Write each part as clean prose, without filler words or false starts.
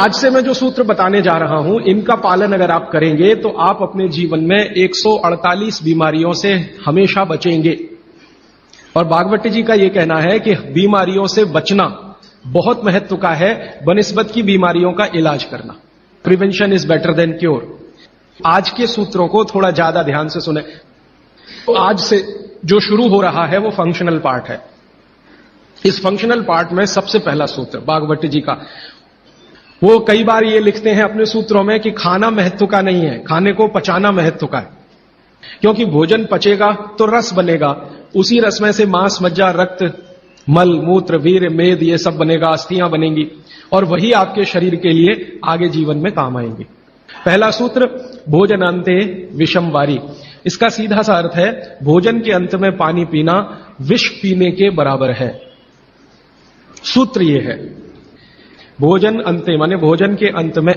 आज से मैं जो सूत्र बताने जा रहा हूं, इनका पालन अगर आप करेंगे तो आप अपने जीवन में 148 बीमारियों से हमेशा बचेंगे। और भागवत जी का यह कहना है कि बीमारियों से बचना बहुत महत्व का है बनिस्बत की बीमारियों का इलाज करना। Prevention is better than cure. आज के सूत्रों को थोड़ा ज्यादा ध्यान से सुने। तो आज से जो शुरू हो रहा है वो फंक्शनल पार्ट है। इस फंक्शनल पार्ट में सबसे पहला सूत्र भागवत जी का, वो कई बार ये लिखते हैं अपने सूत्रों में कि खाना महत्व का नहीं है, खाने को पचाना महत्व का है। क्योंकि भोजन पचेगा तो रस बनेगा, उसी रस में से मांस, मज्जा, रक्त, मल, मूत्र, वीर्य, मेद ये सब बनेगा, अस्थियां बनेंगी और वही आपके शरीर के लिए आगे जीवन में काम आएंगे। पहला सूत्र भोजनांते विषम वारी। इसका सीधा सा अर्थ है भोजन के अंत में पानी पीना विष पीने के बराबर है। सूत्र यह है भोजन अंते माने भोजन के अंत में,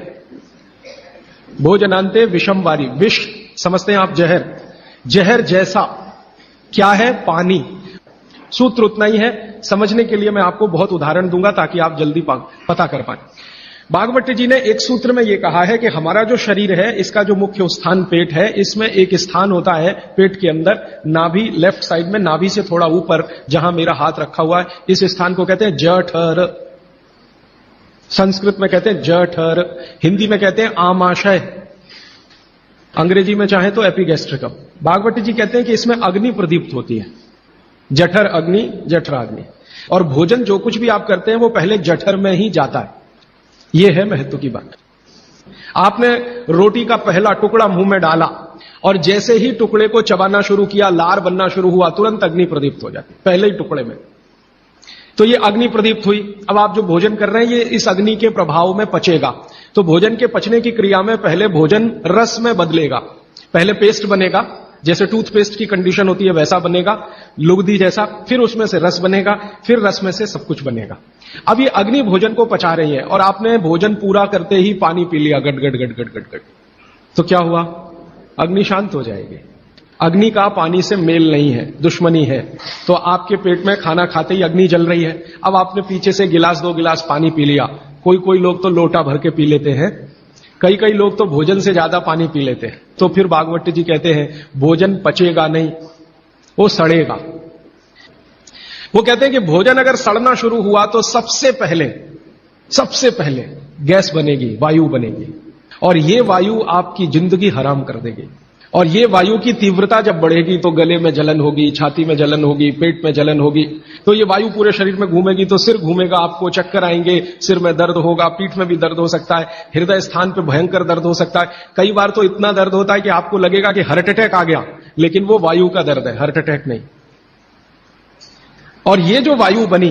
भोजनांते विषम वारी। विष समझते हैं आप जहर, जहर जैसा क्या है? पानी। सूत्र उतना ही है। समझने के लिए मैं आपको बहुत उदाहरण दूंगा ताकि आप जल्दी पता कर पाए। भागवत जी ने एक सूत्र में यह कहा है कि हमारा जो शरीर है इसका जो मुख्य स्थान पेट है, इसमें एक स्थान होता है पेट के अंदर नाभि, लेफ्ट साइड में नाभि से थोड़ा ऊपर जहां मेरा हाथ रखा हुआ है, इस स्थान को कहते हैं जठर। संस्कृत में कहते हैं जठर, हिंदी में कहते हैं आमाशय, अंग्रेजी में चाहे तो एपिगैस्ट्रिकम। भागवत जी कहते हैं कि इसमें अग्नि प्रदीप्त होती है। जठर अग्नि, जठराग्नि। और भोजन जो कुछ भी आप करते हैं वो पहले जठर में ही जाता है। यह है महत्व की बात। आपने रोटी का पहला टुकड़ा मुंह में डाला और जैसे ही टुकड़े को चबाना शुरू किया, लार बनना शुरू हुआ, तुरंत अग्नि प्रदीप्त हो जाती पहले ही टुकड़े में। तो ये अग्नि प्रदीप्त हुई। अब आप जो भोजन कर रहे हैं ये इस अग्नि के प्रभाव में पचेगा। तो भोजन के पचने की क्रिया में पहले भोजन रस में बदलेगा। पहले पेस्ट बनेगा, जैसे टूथपेस्ट की कंडीशन होती है वैसा बनेगा, लुगदी जैसा। फिर उसमें से रस बनेगा, फिर रस में से सब कुछ बनेगा। अब ये अग्नि भोजन को पचा रही है और आपने भोजन पूरा करते ही पानी पी लिया, गट गट गट गट गट गट, तो क्या हुआ? अग्नि शांत हो जाएगी। अग्नि का पानी से मेल नहीं है, दुश्मनी है। तो आपके पेट में खाना खाते ही अग्नि जल रही है। अब आपने पीछे से गिलास, 2 गिलास पानी पी लिया। कोई लोग तो लोटा भर के पी लेते हैं, कई लोग तो भोजन से ज्यादा पानी पी लेते हैं। तो फिर भागवत जी कहते हैं भोजन पचेगा नहीं, वो सड़ेगा। वो कहते हैं कि भोजन अगर सड़ना शुरू हुआ तो सबसे पहले गैस बनेगी, वायु बनेगी, और ये वायु आपकी जिंदगी हराम कर देगी। और ये वायु की तीव्रता जब बढ़ेगी तो गले में जलन होगी, छाती में जलन होगी, पेट में जलन होगी। तो ये वायु पूरे शरीर में घूमेगी तो सिर घूमेगा, आपको चक्कर आएंगे, सिर में दर्द होगा, पीठ में भी दर्द हो सकता है, हृदय स्थान पे भयंकर दर्द हो सकता है। कई बार तो इतना दर्द होता है कि आपको लगेगा कि हार्ट अटैक आ गया, लेकिन वो वायु का दर्द है, हार्ट अटैक नहीं। और ये जो वायु बनी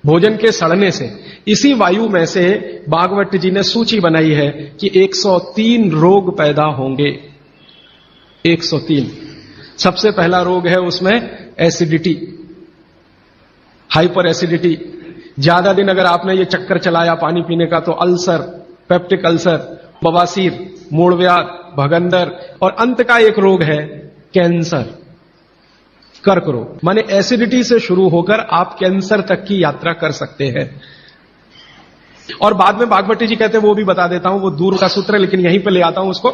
भोजन के सड़ने से, इसी वायु में से भागवत जी ने सूची बनाई है कि 103 रोग पैदा होंगे। 103। सबसे पहला रोग है उसमें एसिडिटी, हाइपर एसिडिटी। ज्यादा दिन अगर आपने ये चक्कर चलाया पानी पीने का तो अल्सर, पेप्टिक अल्सर, बवासीर, मूलव्याध, भगंदर, और अंत का एक रोग है कैंसर, कर्क रोग। माने एसिडिटी से शुरू होकर आप कैंसर तक की यात्रा कर सकते हैं। और बाद में भागवत जी कहते हैं, वो भी बता देता हूं, वो दूर का सूत्र है लेकिन यहीं पे ले आता हूं उसको,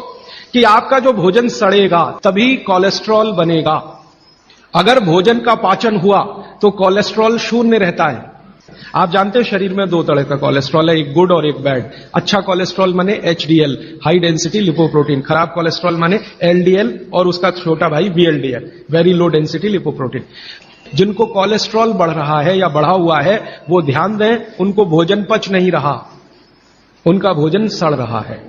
कि आपका जो भोजन सड़ेगा तभी कोलेस्ट्रॉल बनेगा। अगर भोजन का पाचन हुआ तो कोलेस्ट्रॉल शून्य रहता है। आप जानते हैं शरीर में 2 तरह का कोलेस्ट्रॉल है, एक गुड और एक बैड। अच्छा कोलेस्ट्रॉल माने एचडीएल, हाई डेंसिटी लिपोप्रोटीन। खराब कोलेस्ट्रॉल माने एलडीएल और उसका छोटा भाई VLDL, very low density lipoprotein. जिनको कोलेस्ट्रॉल बढ़ रहा है या बढ़ा हुआ है वो ध्यान दें, उनको भोजन पच नहीं रहा, उनका भोजन सड़ रहा है।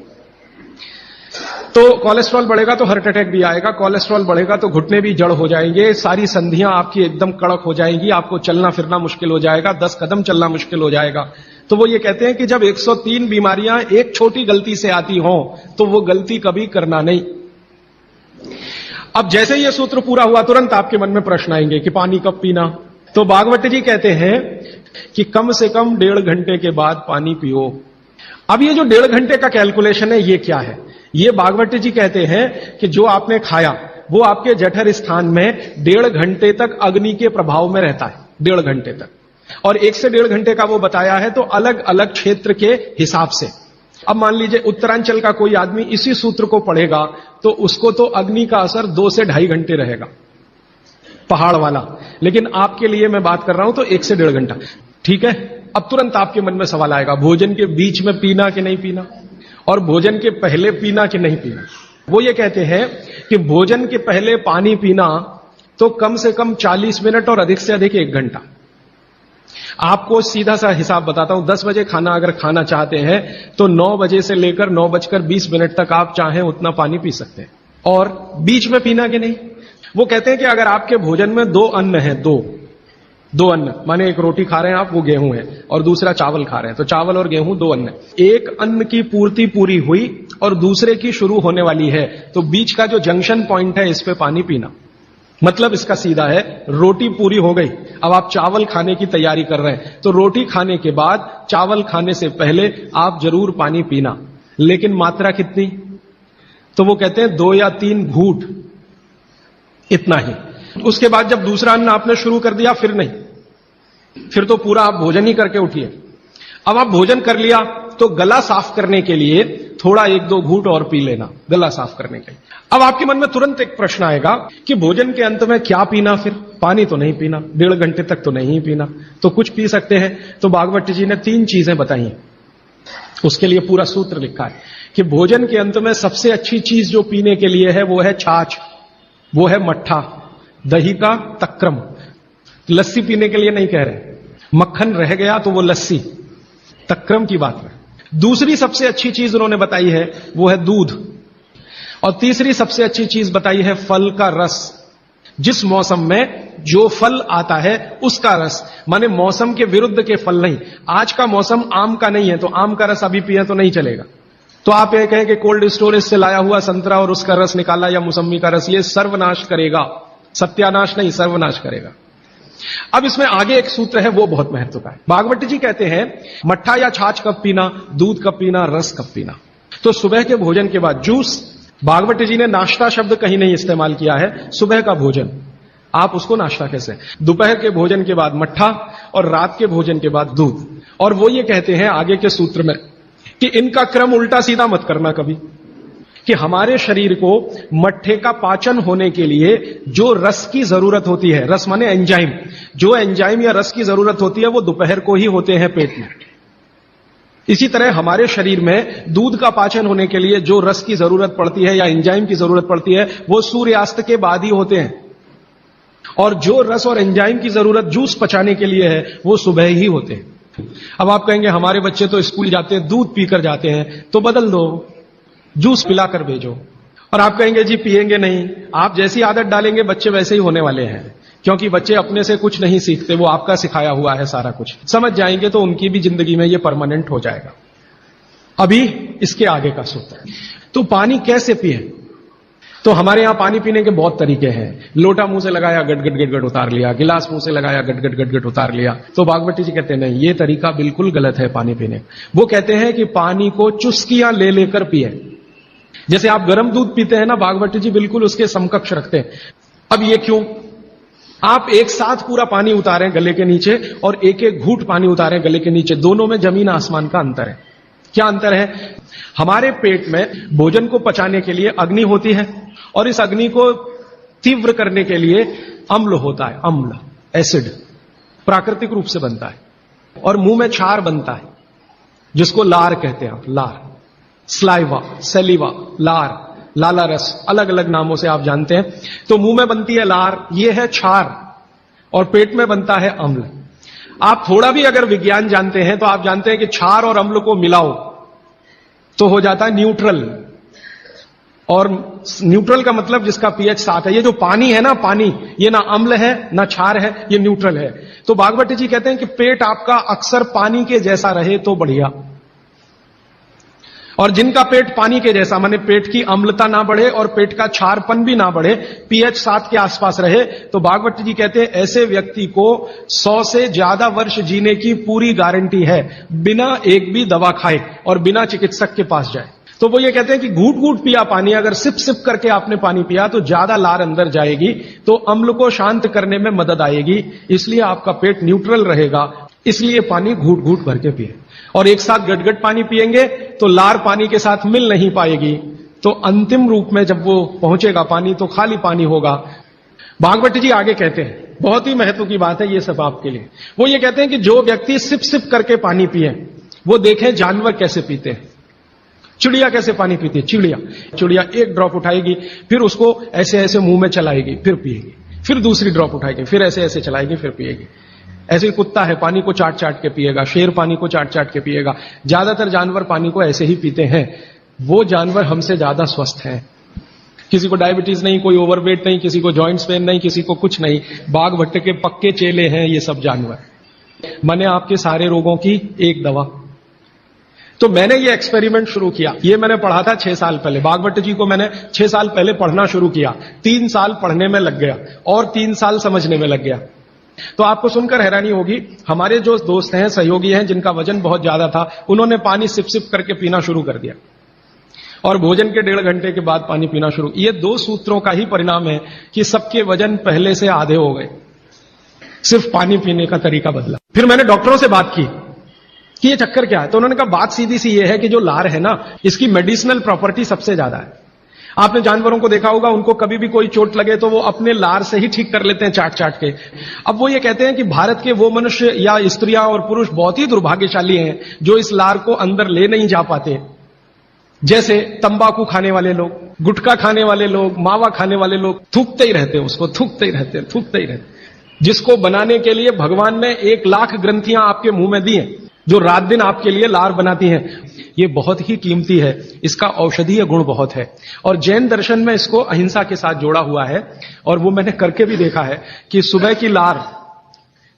तो कोलेस्ट्रॉल बढ़ेगा तो हार्ट अटैक भी आएगा, कोलेस्ट्रॉल बढ़ेगा तो घुटने भी जड़ हो जाएंगे, सारी संधियां आपकी एकदम कड़क हो जाएंगी, आपको चलना फिरना मुश्किल हो जाएगा, 10 कदम चलना मुश्किल हो जाएगा। तो वो ये कहते हैं कि जब 103 बीमारियां एक छोटी गलती से आती हों तो वो गलती कभी करना नहीं। अब जैसे ये सूत्र पूरा हुआ तुरंत आपके मन में प्रश्न आएंगे कि पानी कब पीना। तो भागवत जी कहते हैं कि कम से कम 1.5 घंटे के बाद पानी पियो। अब ये जो 1.5 घंटे का कैलकुलेशन है ये क्या है? ये भागवत जी कहते हैं कि जो आपने खाया वो आपके जठर स्थान में 1.5 घंटे तक अग्नि के प्रभाव में रहता है, 1.5 घंटे तक। और 1 से 1.5 घंटे का वो बताया है तो अलग अलग क्षेत्र के हिसाब से। अब मान लीजिए उत्तरांचल का कोई आदमी इसी सूत्र को पढ़ेगा तो उसको तो अग्नि का असर 2 से 2.5 घंटे रहेगा, पहाड़ वाला। लेकिन आपके लिए मैं बात कर रहा हूं तो 1 से 1.5 घंटा। ठीक है, अब तुरंत आपके मन में सवाल आएगा, भोजन के बीच में पीना कि नहीं पीना, और भोजन के पहले पीना कि नहीं पीना। वो ये कहते हैं कि भोजन के पहले पानी पीना तो कम से कम 40 मिनट और अधिक से अधिक 1 घंटा। आपको सीधा सा हिसाब बताता हूं, 10 बजे खाना अगर खाना चाहते हैं तो 9 बजे से लेकर 9:20 तक आप चाहें उतना पानी पी सकते हैं। और बीच में पीना कि नहीं, वो कहते हैं कि अगर आपके भोजन में 2 अन्न है, दो अन्न, माने एक रोटी खा रहे हैं आप, वो गेहूं है, और दूसरा चावल खा रहे हैं, तो चावल और गेहूं 2 अन्न है। एक अन्न की पूर्ति पूरी हुई और दूसरे की शुरू होने वाली है, तो बीच का जो जंक्शन पॉइंट है इस पे पानी पीना। मतलब इसका सीधा है, रोटी पूरी हो गई, अब आप चावल खाने की तैयारी कर रहे हैं, तो रोटी खाने के बाद चावल खाने से पहले आप जरूर पानी पीना। लेकिन मात्रा कितनी, तो वो कहते हैं 2 या 3 घूंट, इतना ही। उसके बाद जब दूसरा अन्न आपने शुरू कर दिया फिर नहीं, फिर तो पूरा आप भोजन ही करके उठिए। अब आप भोजन कर लिया तो गला साफ करने के लिए थोड़ा 1-2 घूंट और पी लेना, गला साफ करने के लिए। अब आपके मन में तुरंत एक प्रश्न आएगा कि भोजन के अंत में क्या पीना, फिर पानी तो नहीं पीना, 1.5 घंटे तक तो नहीं पीना, तो कुछ पी सकते हैं। तो भागवत जी ने 3 चीजें बताई हैं, उसके लिए पूरा सूत्र लिखा है कि भोजन के अंत में सबसे अच्छी चीज जो पीने के लिए है वो है छाछ, वो है मट्ठा, दही का तक्रम। लस्सी पीने के लिए नहीं कह रहे, मक्खन रह गया तो वो लस्सी, तक्रम की बात है। दूसरी सबसे अच्छी चीज उन्होंने बताई है वो है दूध, और तीसरी सबसे अच्छी चीज बताई है फल का रस। जिस मौसम में जो फल आता है उसका रस, माने मौसम के विरुद्ध के फल नहीं। आज का मौसम आम का नहीं है तो आम का रस अभी पिए तो नहीं चलेगा। तो आप ये कहें कि कोल्ड स्टोरेज से लाया हुआ संतरा और उसका रस निकाला या मौसम्मी का रस, ये सर्वनाश करेगा, सत्यानाश नहीं, सर्वनाश करेगा। अब इसमें आगे एक सूत्र है वो बहुत महत्व का है। भागवत जी कहते हैं मट्ठा या छाछ कब पीना, दूध कब पीना, रस कब पीना। तो सुबह के भोजन के बाद जूस, भागवत जी ने नाश्ता शब्द कहीं नहीं इस्तेमाल किया है, सुबह का भोजन आप उसको नाश्ता कैसे, दोपहर के भोजन के बाद मट्ठा और रात के भोजन के बाद दूध। और वो ये कहते हैं आगे के सूत्र में कि इनका क्रम उल्टा सीधा मत करना कभी, कि हमारे शरीर को मट्ठे का पाचन होने के लिए जो रस की जरूरत होती है, रस माने एंजाइम, जो एंजाइम या रस की जरूरत होती है वो दोपहर को ही होते हैं पेट में। इसी तरह हमारे शरीर में दूध का पाचन होने के लिए जो रस की जरूरत पड़ती है या एंजाइम की जरूरत पड़ती है वो सूर्यास्त के बाद ही होते हैं, और जो रस और एंजाइम की जरूरत जूस पचाने के लिए है वो सुबह ही होते हैं। अब आप कहेंगे हमारे बच्चे तो स्कूल जाते हैं दूध पीकर जाते हैं, तो बदल दो, जूस पिलाकर भेजो। और आप कहेंगे जी पिएंगे नहीं, आप जैसी आदत डालेंगे बच्चे वैसे ही होने वाले हैं, क्योंकि बच्चे अपने से कुछ नहीं सीखते, वो आपका सिखाया हुआ है सारा कुछ। समझ जाएंगे तो उनकी भी जिंदगी में ये परमानेंट हो जाएगा। अभी इसके आगे का सूत्र है, तो पानी कैसे पिए। तो हमारे यहां पानी पीने के बहुत तरीके हैं। लोटा मुंह से लगाया, गट गट गट गट उतार लिया, गिलास मुंह से लगाया, गट गट गट गट उतार लिया। तो भागवती जी कहते हैं नहीं, ये तरीका बिल्कुल गलत है पानी पीने। वो कहते हैं कि पानी को चुस्कियां ले लेकर पिए। जैसे आप गर्म दूध पीते हैं ना, भागवती जी बिल्कुल उसके समकक्ष रखते हैं। अब ये क्यों, आप एक साथ पूरा पानी उतारें गले के नीचे और एक एक घूंट पानी उतारें गले के नीचे, दोनों में जमीन आसमान का अंतर है। क्या अंतर है, हमारे पेट में भोजन को पचाने के लिए अग्नि होती है और इस अग्नि को तीव्र करने के लिए अम्ल होता है, अम्ल, एसिड प्राकृतिक रूप से बनता है, और मुंह में क्षार बनता है जिसको लार कहते हैं आप, लार, स्लाइवा, सेलिवा, लार, लाला रस, अलग अलग नामों से आप जानते हैं। तो मुंह में बनती है लार, ये है क्षार, और पेट में बनता है अम्ल। आप थोड़ा भी अगर विज्ञान जानते हैं तो आप जानते हैं कि क्षार और अम्ल को मिलाओ तो हो जाता है न्यूट्रल, और न्यूट्रल का मतलब जिसका पीएच 7 है। ये जो पानी है ना, पानी ये ना अम्ल है ना क्षार है, ये न्यूट्रल है। तो भागवती जी कहते हैं कि पेट आपका अक्सर पानी के जैसा रहे तो बढ़िया, और जिनका पेट पानी के जैसा, माने पेट की अम्लता ना बढ़े और पेट का क्षारपन भी ना बढ़े, पीएच 7 के आसपास रहे, तो भागवत जी कहते हैं ऐसे व्यक्ति को 100 से ज्यादा वर्ष जीने की पूरी गारंटी है, बिना एक भी दवा खाए और बिना चिकित्सक के पास जाए। तो वो ये कहते हैं कि घूट घूट पिया पानी, अगर सिप सिप करके आपने पानी पिया तो ज्यादा लार अंदर जाएगी, तो अम्ल को शांत करने में मदद आएगी, इसलिए आपका पेट न्यूट्रल रहेगा। इसलिए पानी घूट घूट भर के पिए, और एक साथ गटगट पानी पिएंगे तो लार पानी के साथ मिल नहीं पाएगी, तो अंतिम रूप में जब वो पहुंचेगा पानी तो खाली पानी होगा। भागवत जी आगे कहते हैं, बहुत ही महत्व की बात है ये सब आपके लिए। वो ये कहते हैं कि जो व्यक्ति सिप सिप करके पानी पिए, वो देखें जानवर कैसे पीते हैं। चिड़िया कैसे पानी पीती है? चिड़िया एक ड्रॉप उठाएगी, फिर उसको ऐसे ऐसे मुंह में चलाएगी, फिर पिएगी, फिर दूसरी ड्रॉप उठाएगी, फिर ऐसे ऐसे चलाएगी, फिर पिएगी। ऐसे ही कुत्ता है, पानी को चाट चाट के पिएगा, शेर पानी को चाट चाट के पिएगा। ज्यादातर जानवर पानी को ऐसे ही पीते हैं। वो जानवर हमसे ज्यादा स्वस्थ हैं। किसी को डायबिटीज नहीं, कोई ओवरवेट नहीं, किसी को जॉइंट्स पेन नहीं, किसी को कुछ नहीं। बाघ भट्ट के पक्के चेले हैं ये सब जानवर। मैंने आपके सारे रोगों की एक दवा। तो मैंने ये एक्सपेरिमेंट शुरू किया। ये मैंने पढ़ा था 6 साल पहले। भागवत जी को मैंने 6 साल पहले पढ़ना शुरू किया। 3 साल पढ़ने में लग गया और 3 साल समझने में लग गया। तो आपको सुनकर हैरानी होगी, हमारे जो दोस्त हैं, सहयोगी हैं, जिनका वजन बहुत ज्यादा था, उन्होंने पानी सिप सिप करके पीना शुरू कर दिया और भोजन के 1.5 घंटे के बाद पानी पीना शुरू। ये 2 सूत्रों का ही परिणाम है कि सबके वजन पहले से आधे हो गए। सिर्फ पानी पीने का तरीका बदला। फिर मैंने डॉक्टरों से बात की कि ये चक्कर क्या है। तो उन्होंने कहा बात सीधी सी ये है कि जो लार है ना, इसकी मेडिसिनल प्रॉपर्टी सबसे ज्यादा है। आपने जानवरों को देखा होगा, उनको कभी भी कोई चोट लगे तो वो अपने लार से ही ठीक कर लेते हैं, चाट चाट के। अब वो ये कहते हैं कि भारत के वो मनुष्य या स्त्रियां और पुरुष बहुत ही दुर्भाग्यशाली हैं जो इस लार को अंदर ले नहीं जा पाते। जैसे तंबाकू खाने वाले लोग, गुटखा खाने वाले लोग, मावा खाने वाले लोग, थूकते ही रहते हैं उसको, थूकते ही रहते। जिसको बनाने के लिए भगवान ने 1 लाख ग्रंथियां आपके मुंह में दी हैं, जो रात दिन आपके लिए लार बनाती हैं। ये बहुत ही कीमती है, इसका औषधीय गुण बहुत है। और जैन दर्शन में इसको अहिंसा के साथ जोड़ा हुआ है। और वो मैंने करके भी देखा है कि सुबह की लार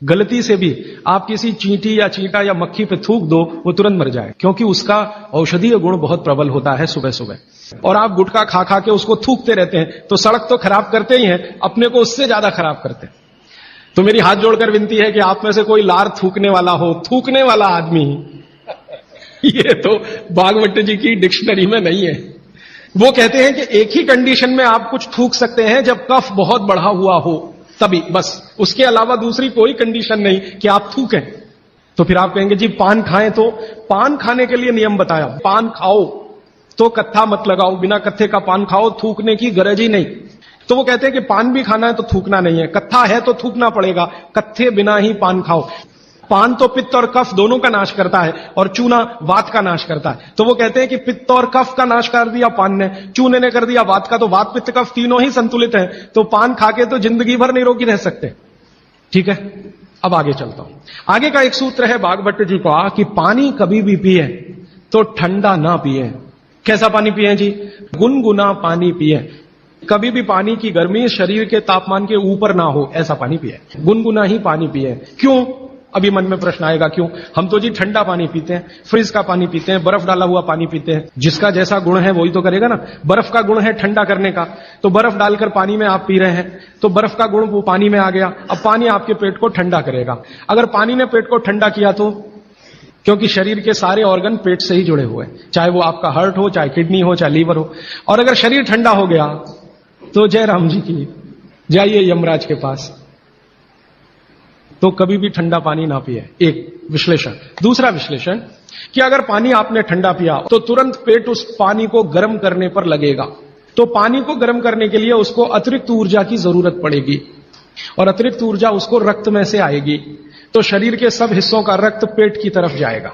गलती से भी आप किसी चींटी या चींटा या मक्खी पे थूक दो, वो तुरंत मर जाए, क्योंकि उसका औषधीय गुण बहुत प्रबल होता है सुबह सुबह। और आप गुटखा खा खा के उसको थूकते रहते हैं, तो सड़क तो खराब करते ही हैं, अपने को उससे ज्यादा खराब करते हैं। तो मेरी हाथ जोड़कर विनती है कि आप में से कोई लार थूकने वाला हो, थूकने वाला आदमी, ये तो भागवत जी की डिक्शनरी में नहीं है। वो कहते हैं कि एक ही कंडीशन में आप कुछ थूक सकते हैं, जब कफ बहुत बढ़ा हुआ हो, तभी, बस। उसके अलावा दूसरी कोई कंडीशन नहीं कि आप थूकें। तो फिर आप कहेंगे जी पान खाएं, तो पान खाने के लिए नियम बताया, पान खाओ तो कत्था मत लगाओ, बिना कत्थे का पान खाओ, थूकने की गरज ही नहीं। तो वो कहते हैं कि पान भी खाना है तो थूकना नहीं है, कत्था है तो थूकना पड़ेगा, कत्थे बिना ही पान खाओ। पान तो पित्त और कफ दोनों का नाश करता है, और चूना वात का नाश करता है। तो वो कहते हैं कि पित्त और कफ का नाश कर दिया पान ने, चूने ने कर दिया वात का, तो वात पित्त कफ तीनों ही संतुलित हैं, तो पान खा के तो जिंदगी भर निरोगी रह सकते। ठीक है, अब आगे चलता हूं। आगे का एक सूत्र है भागवत जी का कि पानी कभी भी पिए तो ठंडा ना पिए। कैसा पानी पिए जी? गुनगुना पानी पिए। कभी भी पानी की गर्मी शरीर के तापमान के ऊपर ना हो, ऐसा पानी पिए, गुनगुना ही पानी पिए। क्यों? अभी मन में प्रश्न आएगा क्यों? हम तो जी ठंडा पानी पीते हैं, फ्रिज का पानी पीते हैं, बर्फ डाला हुआ पानी पीते हैं। जिसका जैसा गुण है वही तो करेगा ना। बर्फ का गुण है ठंडा करने का, तो बर्फ डालकर पानी में आप पी रहे हैं, तो बर्फ का गुण वो पानी में आ गया। अब पानी आपके पेट को ठंडा करेगा। अगर पानी ने पेट को ठंडा किया तो, क्योंकि शरीर के सारे ऑर्गन पेट से ही जुड़े हुए हैं, चाहे वो आपका हार्ट हो, चाहे किडनी हो, चाहे लीवर हो। और अगर शरीर ठंडा हो गया तो जय राम जी की, जाइए यमराज के पास। तो कभी भी ठंडा पानी ना पिए, एक विश्लेषण। दूसरा विश्लेषण कि अगर पानी आपने ठंडा पिया तो तुरंत पेट उस पानी को गर्म करने पर लगेगा। तो पानी को गर्म करने के लिए उसको अतिरिक्त ऊर्जा की जरूरत पड़ेगी, और अतिरिक्त ऊर्जा उसको रक्त में से आएगी। तो शरीर के सब हिस्सों का रक्त पेट की तरफ जाएगा।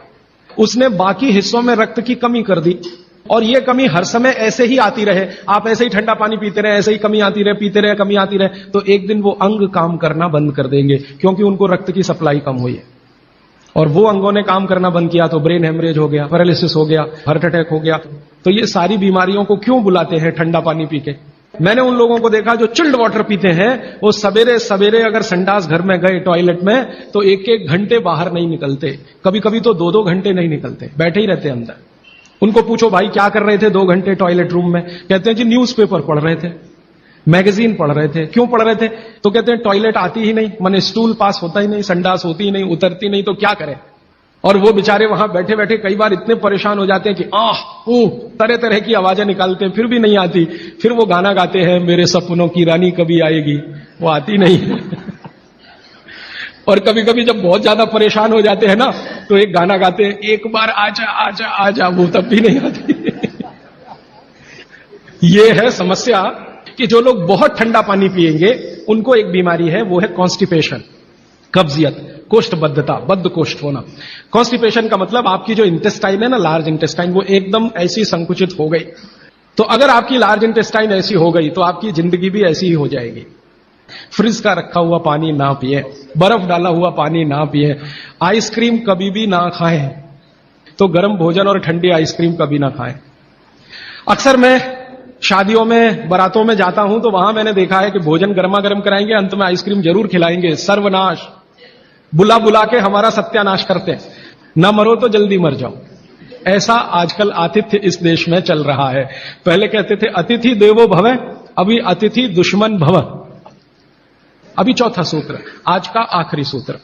उसने बाकी हिस्सों में रक्त की कमी कर दी, और यह कमी हर समय ऐसे ही आती रहे, आप ऐसे ही ठंडा पानी पीते रहे, ऐसे ही कमी आती रहे, पीते रहे, कमी आती रहे, तो एक दिन वो अंग काम करना बंद कर देंगे, क्योंकि उनको रक्त की सप्लाई कम हुई है। और वो अंगों ने काम करना बंद किया तो ब्रेन हेमरेज हो गया, पैरालिसिस हो गया, हार्ट अटैक हो गया। तो ये सारी बीमारियों को क्यों बुलाते हैं ठंडा पानी पी के? मैंने उन लोगों को देखा जो चिल्ड वाटर पीते हैं, वो सवेरे सवेरे अगर संडास घर में गए टॉयलेट में, तो 1-1 घंटे बाहर नहीं निकलते, कभी कभी तो 2-2 घंटे नहीं निकलते, बैठे ही रहते अंदर। उनको पूछो भाई क्या कर रहे थे 2 घंटे टॉयलेट रूम में? कहते हैं जी न्यूज़पेपर पढ़ रहे थे, मैगजीन पढ़ रहे थे। क्यों पढ़ रहे थे? तो कहते हैं टॉयलेट आती ही नहीं, माने स्टूल पास होता ही नहीं, संडास होती ही नहीं, उतरती नहीं, तो क्या करें। और वो बेचारे वहां बैठे बैठे कई बार इतने परेशान हो जाते हैं कि तरह तरह की आवाजें निकालते हैं, फिर भी नहीं आती। फिर वो गाना गाते हैं, मेरे सपनों की रानी कभी आएगी, वो आती नहीं है। और कभी कभी जब बहुत ज्यादा परेशान हो जाते हैं ना, तो एक गाना गाते हैं, एक बार आजा आजा आजा, वो तब भी नहीं आती। ये है समस्या कि जो लोग बहुत ठंडा पानी पिएंगे उनको एक बीमारी है, वो है कॉन्स्टिपेशन, कब्जियत, कोष्ठबद्धता, बद्ध कोष्ठ होना। कॉन्स्टिपेशन का मतलब आपकी जो इंटेस्टाइन है ना, लार्ज इंटेस्टाइन, वो एकदम ऐसी संकुचित हो गई। तो अगर आपकी लार्ज इंटेस्टाइन ऐसी हो गई तो आपकी जिंदगी भी ऐसी ही हो जाएगी। फ्रिज का रखा हुआ पानी ना पिए, बर्फ डाला हुआ पानी ना पिए, आइसक्रीम कभी भी ना खाएं, तो गर्म भोजन और ठंडी आइसक्रीम कभी ना खाएं। अक्सर मैं शादियों में, बारातों में जाता हूं तो वहां मैंने देखा है कि भोजन गर्मा गर्म कराएंगे, अंत में आइसक्रीम जरूर खिलाएंगे। सर्वनाश, बुला बुला के हमारा सत्यानाश करते हैं। न मरो तो जल्दी मर जाओ। ऐसा आजकल आतिथ्य इस देश में चल रहा है। पहले कहते थे अतिथि देवो भव, अभी अतिथि दुश्मन भव। अभी चौथा सूत्र, आज का आखिरी सूत्र।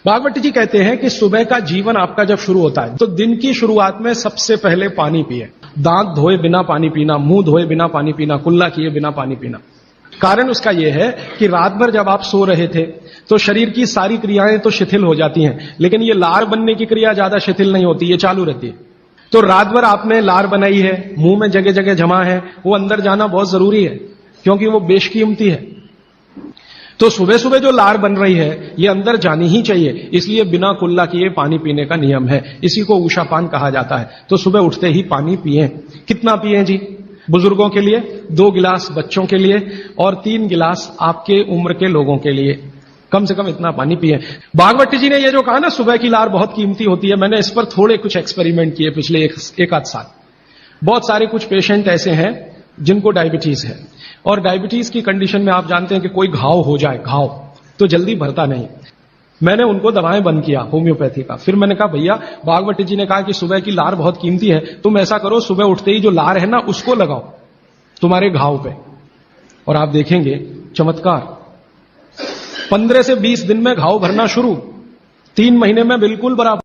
भागवत जी कहते हैं कि सुबह का जीवन आपका जब शुरू होता है तो दिन की शुरुआत में सबसे पहले पानी पिए। दांत धोए बिना पानी पीना, मुंह धोए बिना पानी पीना, कुल्ला किए बिना पानी पीना। कारण उसका यह है कि रात भर जब आप सो रहे थे तो शरीर की सारी क्रियाएं तो शिथिल हो जाती हैं, लेकिन ये लार बनने की क्रिया ज्यादा शिथिल नहीं होती, ये चालू रहती है। तो रात भर आपने लार बनाई है, मुंह में जगह जगह जमा है, वो अंदर जाना बहुत जरूरी है क्योंकि वो बेशकीमती है। तो सुबह सुबह जो लार बन रही है ये अंदर जानी ही चाहिए, इसलिए बिना कुल्ला किए पानी पीने का नियम है। इसी को उषापान कहा जाता है। तो सुबह उठते ही पानी पिए। कितना पिए जी? बुजुर्गों के लिए 2 गिलास, बच्चों के लिए, और 3 गिलास आपके उम्र के लोगों के लिए। कम से कम इतना पानी पिए। भागवत जी ने ये जो कहा ना सुबह की लार बहुत कीमती होती है, मैंने इस पर थोड़े कुछ एक्सपेरिमेंट किए पिछले एक आध साल। बहुत सारे कुछ पेशेंट ऐसे हैं जिनको डायबिटीज है, और डायबिटीज की कंडीशन में आप जानते हैं कि कोई घाव हो जाए, घाव तो जल्दी भरता नहीं। मैंने उनको दवाएं बंद किया होम्योपैथी का। फिर मैंने कहा भैया, भागवत जी ने कहा कि सुबह की लार बहुत कीमती है, तुम ऐसा करो सुबह उठते ही जो लार है ना उसको लगाओ तुम्हारे घाव पे, और आप देखेंगे चमत्कार। 15 से 20 दिन में घाव भरना शुरू, 3 महीने में बिल्कुल बराबर।